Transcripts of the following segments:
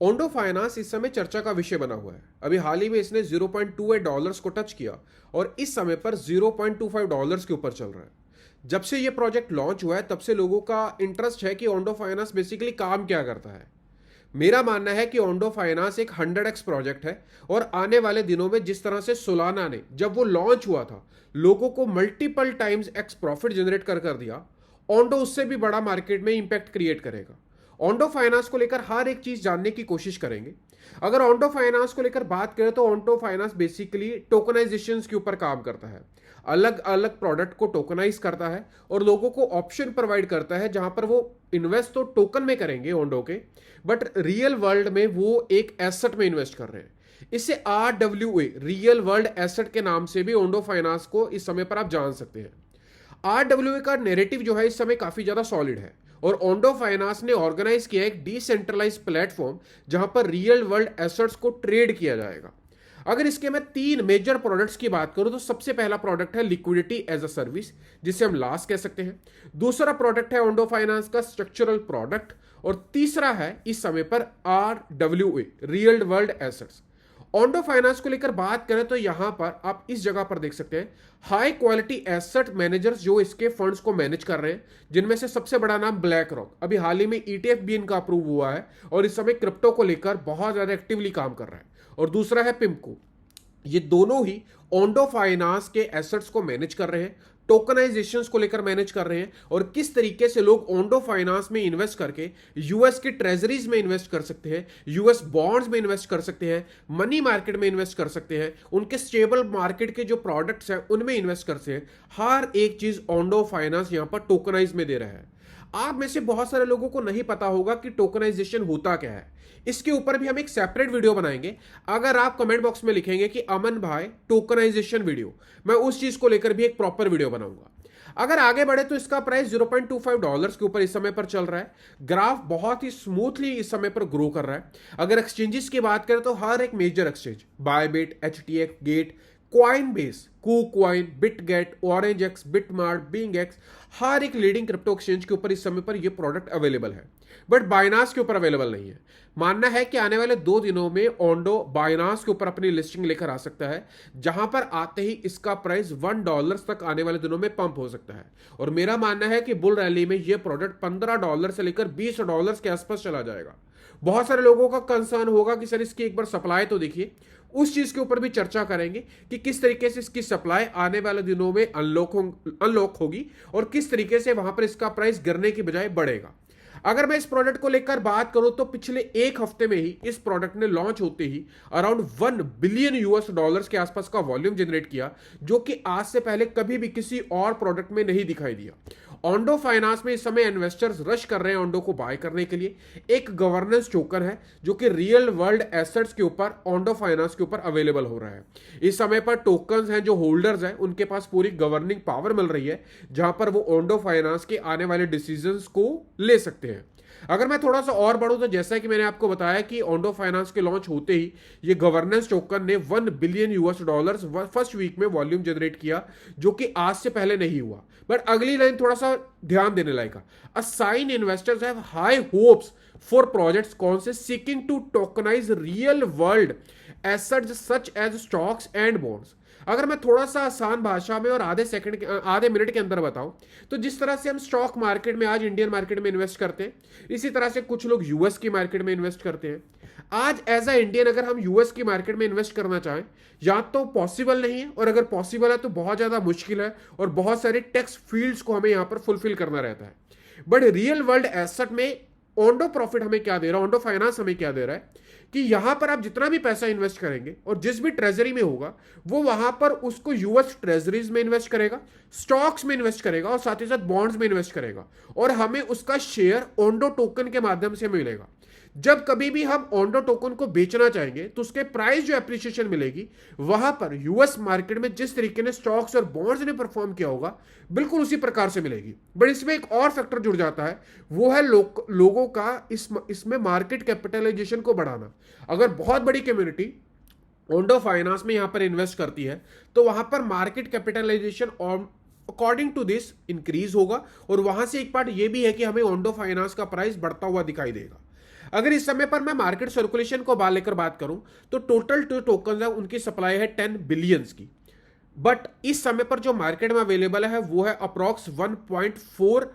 Ondo finance इस समय चर्चा का विषय बना हुआ है। अभी हाल ही में इसने $0.28 को टच किया और इस समय पर $0.25 के ऊपर चल रहा है। जब से ये प्रोजेक्ट लॉन्च हुआ है तब से लोगों का इंटरेस्ट है कि ओंडो फाइनेंस बेसिकली काम क्या करता है। मेरा मानना है कि ओंडो फाइनेंस एक 100x प्रोजेक्ट है और आने वाले दिनों में जिस तरह से सोलाना ने जब वो लॉन्च हुआ था लोगों को multiple times x profit generate कर दिया, ओंडो उससे भी बड़ा मार्केट में इंपैक्ट क्रिएट करेगा। ओंडो फाइनेंस को लेकर हर एक चीज जानने की कोशिश करेंगे। अगर ओंडो फाइनेंस को लेकर बात करें तो ओंडो फाइनेंस बेसिकली टोकनाइजेशन के ऊपर काम करता है। अलग अलग प्रोडक्ट को टोकनाइज करता है और लोगों को ऑप्शन प्रोवाइड करता है जहां पर वो इन्वेस्ट तो टोकन में करेंगे ओंडो के, बट रियल वर्ल्ड में वो एक एसेट में इन्वेस्ट कर रहे हैं। इसे RWA रियल वर्ल्ड एसेट के नाम से भी ओंडो फाइनेंस को इस समय पर आप जान सकते हैं। RWA का नेरेटिव जो है इस समय काफी ज्यादा सॉलिड है और ओंडो फाइनेंस ने ऑर्गेनाइज किया एक डिसेंट्रलाइज प्लेटफॉर्म जहां पर रियल वर्ल्ड एसेट्स को ट्रेड किया जाएगा। अगर इसके मैं 3 मेजर प्रोडक्ट्स की बात करूं तो सबसे पहला प्रोडक्ट है लिक्विडिटी एज अ सर्विस, जिसे हम लास कह सकते हैं। दूसरा प्रोडक्ट है ओंडो फाइनेंस का स्ट्रक्चरल प्रोडक्ट और तीसरा है इस समय पर RWA real world assets. Ondo finance को लेकर बात करें तो यहां पर आप इस जगह पर देख सकते हैं हाई क्वालिटी एसेट मैनेजर्स जो इसके फंड्स को मैनेज कर रहे हैं, जिनमें से सबसे बड़ा नाम ब्लैक रॉक, अभी हाल ही में ETF भी इनका अप्रूव हुआ है और इस समय क्रिप्टो को लेकर बहुत ज्यादा एक्टिवली काम कर रहा है। और दूसरा है पिमको। ये दोनों ही ओंडो फाइनेंस के एसेट्स को मैनेज कर रहे हैं, टोकनाइजेशंस को लेकर मैनेज कर रहे हैं और किस तरीके से लोग ओंडो फाइनेंस में इन्वेस्ट करके यूएस की ट्रेजरीज में इन्वेस्ट कर सकते हैं, यूएस बॉन्ड्स में इन्वेस्ट कर सकते हैं, मनी मार्केट में इन्वेस्ट कर सकते हैं, उनके स्टेबल मार्केट के जो प्रोडक्ट्स हैं उनमें इन्वेस्ट कर सकते हैं। हर एक चीज ओंडो फाइनेंस यहां पर टोकनाइज में दे रहा है। आप में से बहुत सारे लोगों को नहीं पता होगा कि टोकनाइजेशन होता क्या है। इसके ऊपर भी हम एक सेपरेट वीडियो बनाएंगे। अगर आप कमेंट बॉक्स में लिखेंगे कि अमन भाई टोकनाइजेशन वीडियो, मैं उस चीज को लेकर भी एक प्रॉपर वीडियो बनाऊंगा। अगर आगे बढ़े तो इसका प्राइस $0.25 के ऊपर इस समय पर चल रहा है। ग्राफ बहुत ही स्मूथली इस समय पर ग्रो कर रहा है। अगर एक्सचेंजेस की बात करें तो हर एक major exchange, Bybit, HTX, Gate, Coinbase, KuCoin, Bitget, OrangeX, BitMart, BingX, हर एक लीडिंग क्रिप्टो एक्सचेंज के ऊपर इस समय पर यह प्रोडक्ट अवेलेबल है, बट बाइनास के ऊपर अवेलेबल नहीं है। मानना है कि आने वाले 2 दिनों में ओंडो बाइनास के ऊपर अपनी लिस्टिंग लेकर आ सकता है, जहां पर आते ही इसका प्राइस $1 तक आने वाले दिनों में पंप हो सकता है। और मेरा मानना है कि बुल रैली में यह प्रोडक्ट $15 से लेकर $20 के आसपास चला जाएगा। बहुत सारे लोगों का कंसर्न होगा कि सर इसकी एक बार सप्लाई तो देखिए। उस चीज के ऊपर भी चर्चा करेंगे कि किस तरीके से इसकी सप्लाई आने वाले दिनों में अनलॉक होगी और किस तरीके से वहां पर इसका प्राइस गिरने की बजाय बढ़ेगा। अगर मैं इस प्रोडक्ट को लेकर बात करूं तो पिछले 1 हफ्ते में ही इस प्रोडक्ट ने लॉन्च होते ही अराउंड $1 बिलियन के आसपास का वॉल्यूम जनरेट किया, जो कि आज से पहले कभी भी किसी और प्रोडक्ट में नहीं दिखाई दिया। ओंडो फाइनेंस में इस समय इन्वेस्टर्स रश कर रहे हैं ओंडो को बाय करने के लिए। एक गवर्नेंस टोकन है जो कि रियल वर्ल्ड एसेट्स के ऊपर ओंडो फाइनेंस के ऊपर अवेलेबल हो रहा है। इस समय पर टोकन्स हैं जो होल्डर्स हैं उनके पास पूरी गवर्निंग पावर मिल रही है, जहां पर वो ओंडो फाइनेंस के आने वाले डिसीजंस को ले सकते हैं। अगर मैं थोड़ा सा और बढ़ूं तो जैसा कि मैंने आपको बताया कि ओंडो फाइनेंस के लॉन्च होते ही ये गवर्नेंस टोकन ने $1 बिलियन फर्स्ट वीक में वॉल्यूम जनरेट किया, जो कि आज से पहले नहीं हुआ। बट अगली लाइन थोड़ा सा ध्यान देने लायक है। A sign investors have high hopes for projects कौन से seeking to tokenize real world assets such as stocks and bonds. अगर मैं थोड़ा सा आसान भाषा में और आधे मिनट के अंदर बताऊं तो जिस तरह से हम स्टॉक मार्केट में आज इंडियन मार्केट में इन्वेस्ट करते हैं, इसी तरह से कुछ लोग यूएस की मार्केट में इन्वेस्ट करते हैं। आज एज अ इंडियन अगर हम यूएस की मार्केट में इन्वेस्ट करना चाहें, या तो पॉसिबल नहीं है, और अगर पॉसिबल है तो बहुत ज्यादा मुश्किल है और बहुत सारे टैक्स फील्ड्स को हमें यहां पर फुलफिल करना रहता है। बट रियल वर्ल्ड एसेट में ओंडो प्रॉफिट हमें क्या दे रहा है, ओंडो फाइनेंस हमें क्या दे रहा है कि यहां पर आप जितना भी पैसा इन्वेस्ट करेंगे और जिस भी ट्रेजरी में होगा वो वहां पर उसको यूएस ट्रेजरीज में इन्वेस्ट करेगा, स्टॉक्स में इन्वेस्ट करेगा और साथ ही साथ बॉन्ड्स में इन्वेस्ट करेगा, और हमें उसका शेयर ओंडो टोकन के माध्यम से मिलेगा। जब कभी भी हम ओंडो टोकन को बेचना चाहेंगे तो उसके प्राइस जो एप्रिसिएशन मिलेगी वहां पर यूएस मार्केट में जिस तरीके ने स्टॉक्स और बॉन्ड्स ने परफॉर्म किया होगा बिल्कुल उसी प्रकार से मिलेगी। बट इसमें एक और फैक्टर जुड़ जाता है, वो है लोगों का इसमें मार्केट कैपिटलाइजेशन को बढ़ाना। अगर बहुत बड़ी कम्युनिटी ओंडो फाइनेंस में यहां पर इन्वेस्ट करती है तो वहां पर market capitalization according to this increase होगा, और वहां से एक पार्ट ये भी है कि हमें ओंडो फाइनेंस का प्राइस बढ़ता हुआ दिखाई देगा। अगर इस समय पर मैं मार्केट सर्कुलेशन को बाहर लेकर बात करूं तो टोटल टोकन है उनकी सप्लाई है 10 बिलियंस की, बट इस समय पर जो मार्केट में अवेलेबल है वो है अप्रॉक्स 1.4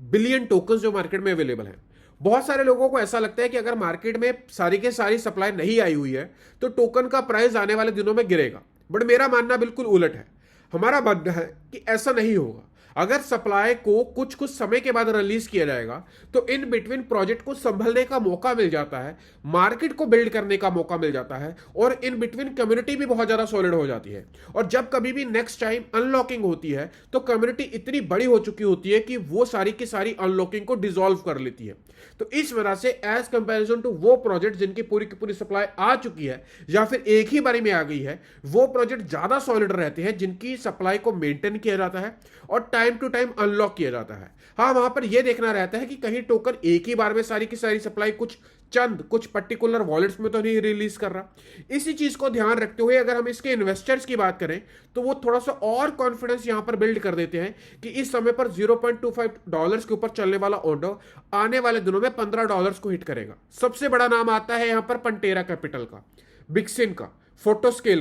बिलियन टोकन जो मार्केट में अवेलेबल है। बहुत सारे लोगों को ऐसा लगता है कि अगर मार्केट में सारी के सारी सप्लाई नहीं आई हुई है तो टोकन का प्राइस आने वाले दिनों में गिरेगा, बट मेरा मानना बिल्कुल उलट है। हमारा मानना है कि ऐसा नहीं होगा। अगर सप्लाई को कुछ कुछ समय के बाद रिलीज किया जाएगा तो इन बिटवीन प्रोजेक्ट को संभलने का मौका मिल जाता है, मार्केट को बिल्ड करने का मौका मिल जाता है, और इन बिटवीन कम्युनिटी भी बहुत ज्यादा सॉलिड हो जाती है। और जब कभी भी नेक्स्ट टाइम अनलॉकिंग होती है तो कम्युनिटी इतनी बड़ी हो चुकी होती है कि वो सारी की सारी अनलॉकिंग को डिसॉल्व कर लेती है। तो इस वजह से एज कंपैरिजन टू वो प्रोजेक्ट जिनकी पूरी की पूरी सप्लाई आ चुकी है या फिर एक ही बारी में आ गई है, वो प्रोजेक्ट ज्यादा सॉलिड रहते हैं जिनकी सप्लाई को मेंटेन किया जाता है और टाइम टू टाइम अनलॉक किया जाता है। हाँ, वहां पर यह देखना रहता है कि कहीं टोकन एक ही बार में सारी की सारी सप्लाई कुछ पर्टिकुलर वॉलेट्स में तो नहीं रिलीज कर रहा। इसी चीज को ध्यान रखते हुए अगर हम इसके इन्वेस्टर्स की बात करें तो वो थोड़ा सा और कॉन्फिडेंस यहां पर बिल्ड कर देते हैं कि इस समय पर $0.25 के ऊपर चलने वाला ओंडो आने वाले दिनों में $15 को हिट करेगा। सबसे बड़ा नाम आता है यहां पर पंटेरा कैपिटल का, बिक्सिन का, प्रोटोस्केल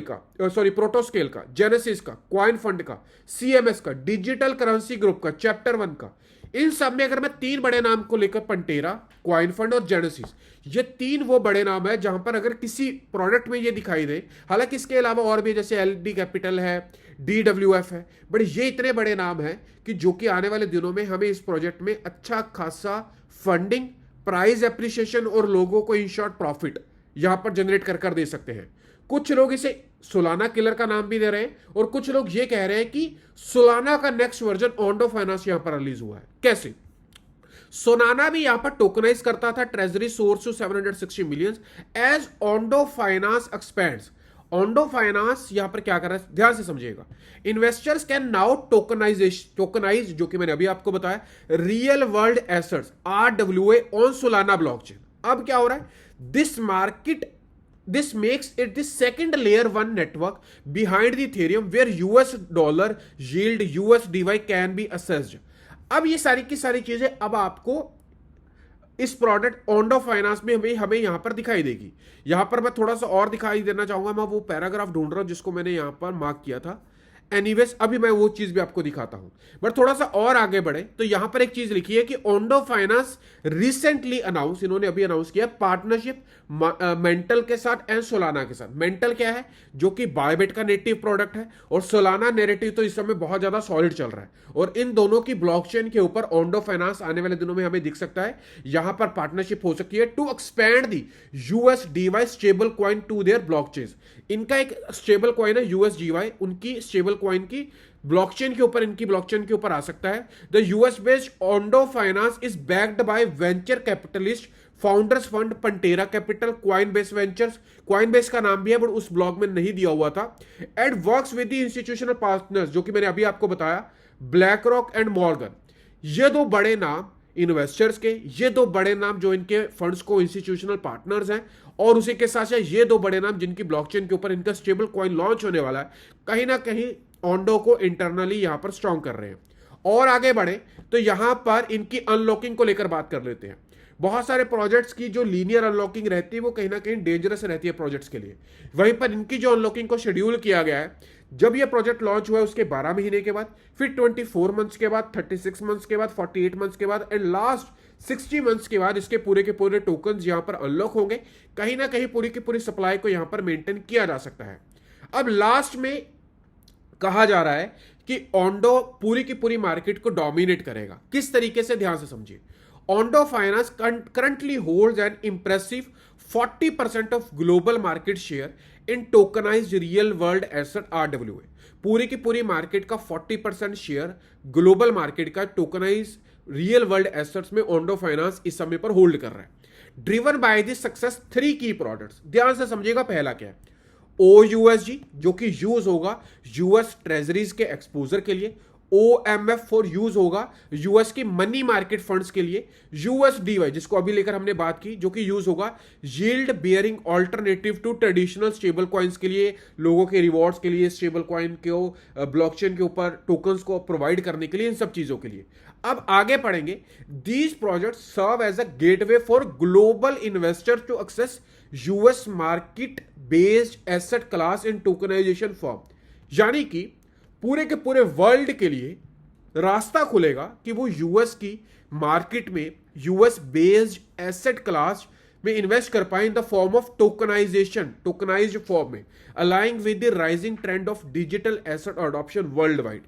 का, जेनेसिस का, क्वाइन फंड का, सीएमएस का, डिजिटल करेंसी ग्रुप का, चैप्टर 1 का। इन सब में अगर मैं 3 बड़े नाम को लेकर, पंटेरा, क्वाइन फंड और जेनेसिस, ये 3 वो बड़े नाम है जहां पर अगर किसी प्रोडक्ट में ये दिखाई दे, हालांकि इसके अलावा और भी जैसे एलडी कैपिटल है, डीडब्ल्यूएफ है, बट ये इतने बड़े नाम हैं कि जो कि आने वाले दिनों में हमें इस प्रोजेक्ट में अच्छा खासा फंडिंग, प्राइस एप्रिसिएशन और लोगों को इन शॉर्ट प्रॉफिट यहां पर जनरेट कर दे सकते हैं। कुछ लोग इसे सोलाना किलर का नाम भी दे रहे हैं और कुछ लोग ये कह रहे हैं कि सोलाना का नेक्स्ट वर्जन ओंडो फाइनेंस यहां पर रिलीज हुआ है। कैसे? सोलाना भी यहां पर टोकनाइज करता था treasury soars to 760 million as Ondo Finance expands. Ondo Finance यहां पर क्या कर रहा है, ध्यान से समझिएगा। इन्वेस्टर्स कैन नाउ टोकनाइज, जो कि मैंने अभी आपको बताया, real world assets RWA on Solana blockchain. अब क्या हो रहा है, this makes it the second layer 1 network behind the Ethereum where US dollar yield USDY can be assessed। अब ये सारी की सारी चीजें अब आपको इस प्रोडक्ट ओंडो फाइनेंस में हमें यहां पर दिखाई देगी। यहां पर मैं थोड़ा सा और दिखाई देना चाहूंगा, मैं वो पैराग्राफ ढूंढ रहा हूं जिसको मैंने यहां पर मार्क किया था। एनीवेज अभी मैं वो चीज भी आपको दिखाता हूं, बट थोड़ा सा और आगे बढ़े तो यहां पर एक चीज लिखी है कि ओंडो फाइनेंस रिसेंटली अनाउंस, इन्होंने अभी अनाउंस किया पार्टनरशिप मेंटल के साथ एंड सोलाना के साथ। मेंटल क्या है, जो कि बायबिट का नेटिव प्रोडक्ट है, और सोलाना नेरेटिव तो इस समय बहुत ज्यादा सॉलिड चल रहा है, और इन दोनों की ब्लॉकचेन के ऊपर ओंडो फाइनेंस आने वाले दिनों में हमें दिख सकता है। यहां पर पार्टनरशिप हो सकती है to expand the USDY stable coin to their blockchain. इनका एक स्टेबल कॉइन है USDY, उनकी स्टेबल कॉइन की ब्लॉकचेन के ऊपर, इनकी ब्लॉकचेन के ऊपर आ सकता है। The US based Ondo finance is backed by venture capitalist Founders Fund Pantera capital, Coinbase ventures, Coinbase का नाम भी है बट उस ब्लॉग में नहीं दिया हुआ था, and works with the institutional partners, जो कि मैंने अभी आपको बताया, ब्लैक रॉक एंड मॉर्गन। ये 2 बड़े नाम इन्वेस्टर्स के, ये 2 बड़े नाम जो इनके फंड्स को इंस्टीट्यूशनल पार्टनर्स हैं, और उसी के साथ साथ ये 2 बड़े नाम जिनकी ब्लॉकचेन के ऊपर इनका स्टेबल कॉइन लॉन्च होने वाला है, कहीं ना कहीं ओंडो को इंटरनली यहां पर स्ट्रॉन्ग कर रहे हैं। और आगे बढ़े तो यहां पर इनकी अनलॉकिंग को लेकर बात कर लेते हैं। बहुत सारे प्रोजेक्ट्स की जो लीनियर अनलॉकिंग रहती है वो कहीं ना कहीं डेंजरस रहती है प्रोजेक्ट्स के लिए। वहीं पर इनकी जो अनलॉकिंग को शेड्यूल किया गया है, जब ये प्रोजेक्ट लॉन्च हुआ है उसके 12 महीने के बाद, फिर 24 मंथ्स के बाद, 36 मंथ्स के बाद, 48 मंथ्स के बाद, एंड लास्ट 60 मंथ्स के बाद इसके पूरे के पूरे टोकन्स यहां पर अनलॉक होंगे। कहीं ना कहीं पूरी की पूरी सप्लाई को यहां पर मेंटेन किया जा सकता है। अब लास्ट में कहा जा रहा है कि ओंडो पूरी की पूरी मार्केट को डोमिनेट करेगा। किस तरीके से, ध्यान से समझिए। Ondo finance currently holds an impressive 40% of global market share in tokenized real world asset RWA। पूरी की पूरी मार्केट का 40% शेयर ग्लोबल मार्केट का टोकनाइज रियल वर्ल्ड एसेट्स में ओंडो फाइनेंस इस समय पर होल्ड कर रहा है। ड्रिवन बाय द सक्सेस 3 की प्रोडक्ट्स। ध्यान से समझिएगा, पहला क्या है, OUSG, जो कि यूज होगा यूएस ट्रेजरीज के एक्सपोजर के लिए। OMF फॉर यूज होगा यूएस की मनी मार्केट फंड्स के लिए, USDY जिसको अभी लेकर हमने बात की, जो कि यूज होगा yield bearing alternative to traditional stable coins के लिए, लोगों के रिवॉर्ड्स के लिए, स्टेबल कॉइन को ब्लॉकचेन के ऊपर टोकन्स को प्रोवाइड करने के लिए, इन सब चीजों के लिए। अब आगे पढ़ेंगे। These project serve as a gateway for global investor to access US market based asset class in tokenization form, यानी कि पूरे के पूरे वर्ल्ड के लिए रास्ता खुलेगा कि वो यूएस की मार्केट में यूएस बेस्ड एसेट क्लास में इन्वेस्ट कर पाए in the form of tokenization, tokenized form में, aligning with the rising trend of digital asset adoption world wide.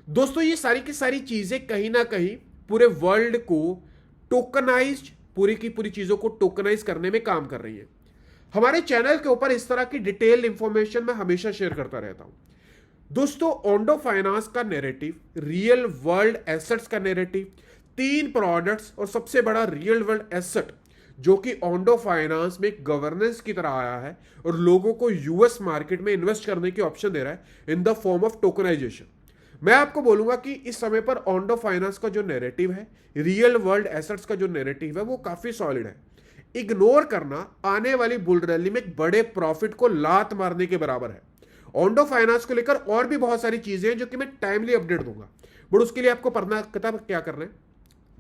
दोस्तों ये सारी की सारी चीजें कहीं ना कहीं पूरे वर्ल्ड को टोकनाइज्ड, पूरी की पूरी चीजों को टोकनाइज करने में काम कर रही है। हमारे चैनल के ऊपर इस तरह की डिटेल इंफॉर्मेशन मैं हमेशा शेयर करता रहता हूं। दोस्तों ओंडो फाइनेंस का नैरेटिव, रियल वर्ल्ड एसेट्स का नैरेटिव, 3 प्रोडक्ट्स और सबसे बड़ा रियल वर्ल्ड एसेट जो कि ओंडो फाइनेंस में गवर्नेंस की तरह आया है और लोगों को यूएस मार्केट में इन्वेस्ट करने की ऑप्शन दे रहा है in the form of tokenization. मैं आपको बोलूंगा कि इस समय पर ओंडो फाइनेंस का जो नैरेटिव है, रियल वर्ल्ड एसेट्स का जो नैरेटिव है, वो काफी सॉलिड है। इग्नोर करना आने वाली बुल रैली में एक बड़े प्रॉफिट को लात मारने के बराबर है। ओंडो फाइनेंस को लेकर और भी बहुत सारी चीजें हैं जो कि मैं टाइमली अपडेट दूंगा, बट उसके लिए आपको पढ़ना क्या करना है,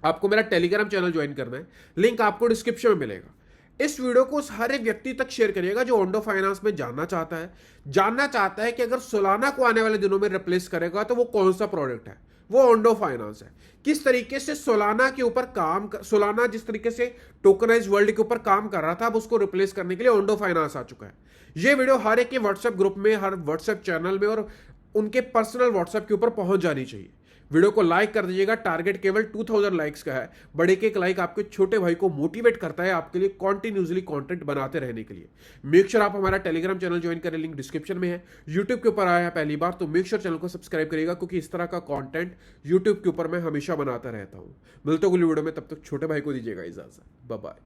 आपको मेरा टेलीग्राम चैनल ज्वाइन करना है, लिंक आपको डिस्क्रिप्शन में मिलेगा। इस वीडियो को उस हर एक व्यक्ति तक शेयर करिएगा जो ओंडो फाइनेंस में जानना चाहता है कि अगर सोलाना को आने वाले दिनों में रिप्लेस करेगा तो वो कौन सा प्रोडक्ट है, वो ओंडो फाइनेंस है। किस तरीके से सोलाना के ऊपर सोलाना जिस तरीके से टोकनाइज वर्ल्ड के ऊपर काम कर रहा था, अब उसको रिप्लेस करने के लिए ओंडो फाइनेंस आ चुका है। ये वीडियो हर एक के व्हाट्सएप ग्रुप में, हर व्हाट्सएप चैनल में और उनके पर्सनल व्हाट्सएप के ऊपर पहुंच जानी चाहिए। वीडियो को लाइक कर दीजिएगा, टारगेट केवल 2000 लाइक्स का है। बड़े के एक लाइक आपके छोटे भाई को मोटिवेट करता है आपके लिए कंटिन्यूअसली कंटेंट बनाते रहने के लिए। मेक श्योर आप हमारा टेलीग्राम चैनल ज्वाइन करें, लिंक डिस्क्रिप्शन में है। यूट्यूब के ऊपर आया है पहली बार तो मेक श्योर चैनल को सब्सक्राइब करिएगा, क्योंकि इस तरह का कंटेंट यूट्यूब के ऊपर मैं हमेशा बनाता रहता हूं। मिलते हैं अगली वीडियो में, तब तक छोटे भाई को दीजिएगा इजाजत। Bye bye.